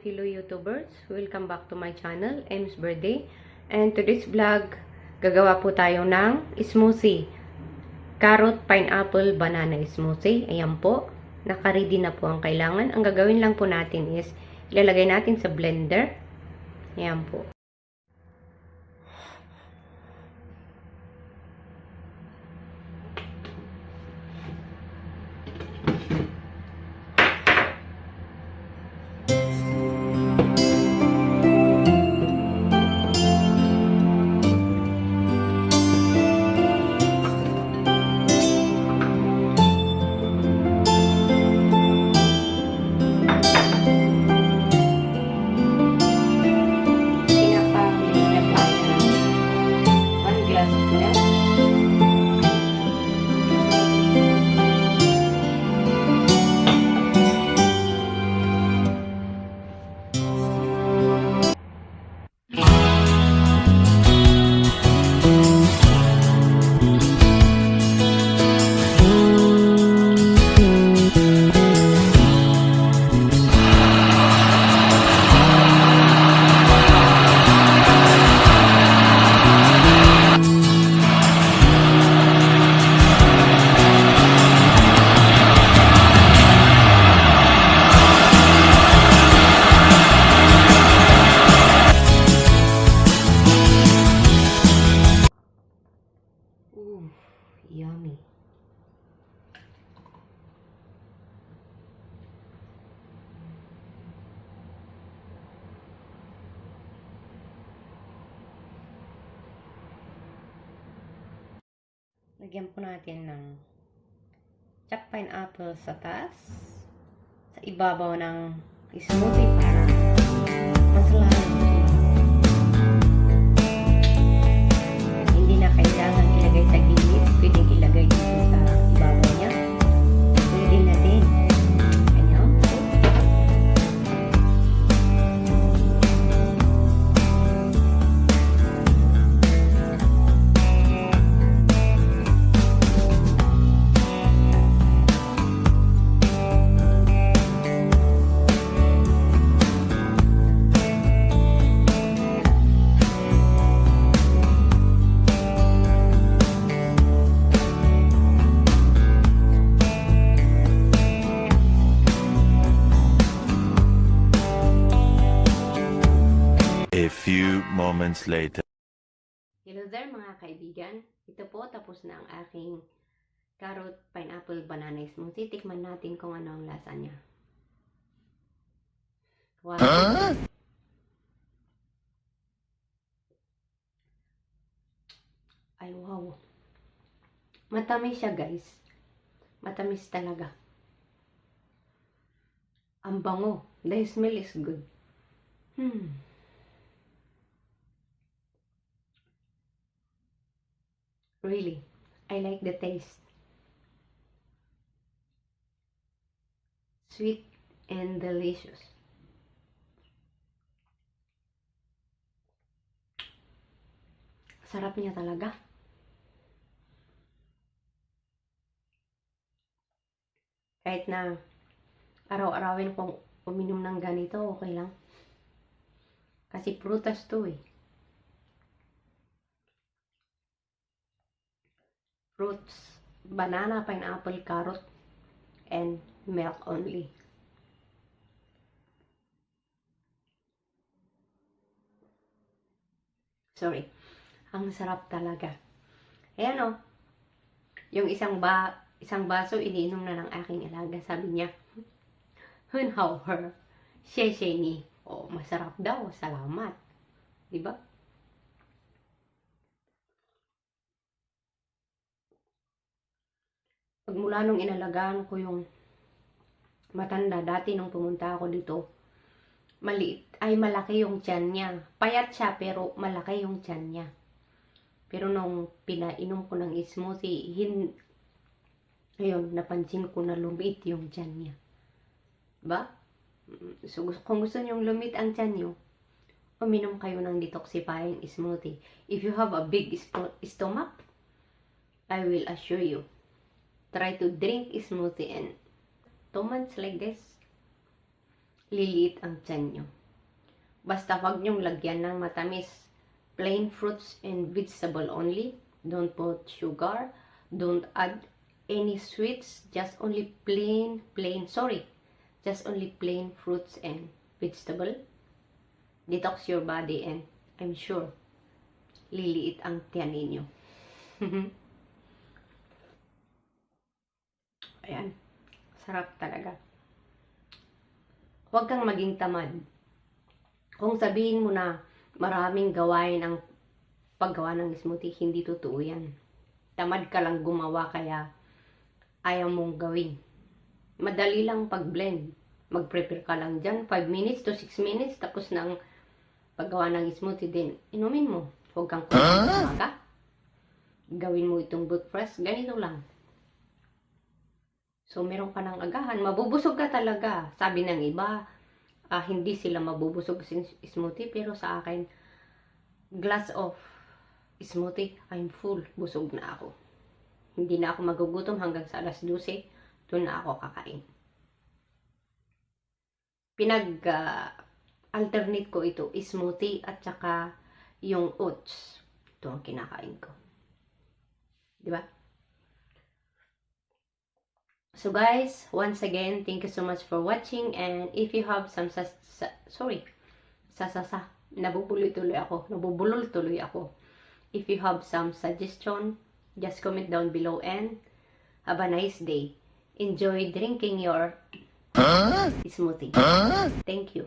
Hello YouTubers! Welcome back to my channel. I'm Birde. And today's vlog, gagawa po tayo ng smoothie. Carrot, pineapple, banana smoothie. Ayan po. Naka-ready na po ang kailangan. Ang gagawin lang po natin is, ilalagay natin sa blender. Ayan po. Yummy. Lagyan po natin ng chopped pineapple sa taas, sa ibabaw ng smoothie para mas lalo. Hindi na kailangan ilagay sa gilid, pwedeng ilagay dito sa ibabaw niya. Pwede na din. Ganyan. A few moments later. Hello there mga kaibigan. Ito po, tapos na ang aking carrot, pineapple, banana smoothie. Tikman natin kung ano ang lasa niya. Wow. Huh? Ay wow. Matamis siya guys. Matamis talaga. Ang bango. The smell is good. Really, I like the taste. Sweet and delicious. Sarap niya talaga. Kahit na araw-arawin kong uminom ng ganito, okay lang. Kasi prutas to eh. Fruits, banana, pineapple, carrot, and milk only. Sorry. Ang sarap talaga. Ayan o. Yung isang baso, iniinom na ng aking alaga. Sabi niya, Hunhaw her. Sheshe ni. Oh, masarap daw. Salamat. Diba? Pagmula nung inalagaan ko yung matanda, dati nung pumunta ako dito, malaki yung tiyan niya. Payat siya, pero malaki yung tiyan niya. Pero nung pinainom ko ng smoothie, ngayon, napansin ko na lumit yung tiyan niya. Diba? So, kung gusto nyong lumit ang tiyan nyo, uminom kayo ng detoxifying smoothie. If you have a big stomach, I will assure you, try to drink smoothie and 2 months like this, liliit ang tiyan nyo. Basta wag nyong lagyan ng matamis. Plain fruits and vegetable only. Don't put sugar. Don't add any sweets. Just only plain, just only plain fruits and vegetable. Detox your body and I'm sure liliit ang tiyan ninyo. Ayan. Sarap talaga. Huwag kang maging tamad. Kung sabihin mo na maraming gawain ang paggawa ng smoothie, hindi totoo yan. Tamad ka lang gumawa kaya ayaw mong gawin. Madali lang pag-blend. Mag-prepare ka lang dyan, 5 minutes to 6 minutes, tapos na ang paggawa ng smoothie din. Inumin mo. Huwag kang kumain sa umaga. Gawin mo itong breakfast, ganito lang. So, meron ka ng agahan. Mabubusog ka talaga. Sabi ng iba, hindi sila mabubusog sa smoothie. Pero sa akin, glass of smoothie, I'm full. Busog na ako. Hindi na ako magugutom hanggang sa alas 12. Doon na ako kakain. Alternate ko ito, smoothie at saka yung oats. Ito ang kinakain ko. Diba? So guys, once again, thank you so much for watching, and if you have some nabubulol tuloy ako. If you have some suggestion, just comment down below and have a nice day. Enjoy drinking your smoothie. Thank you.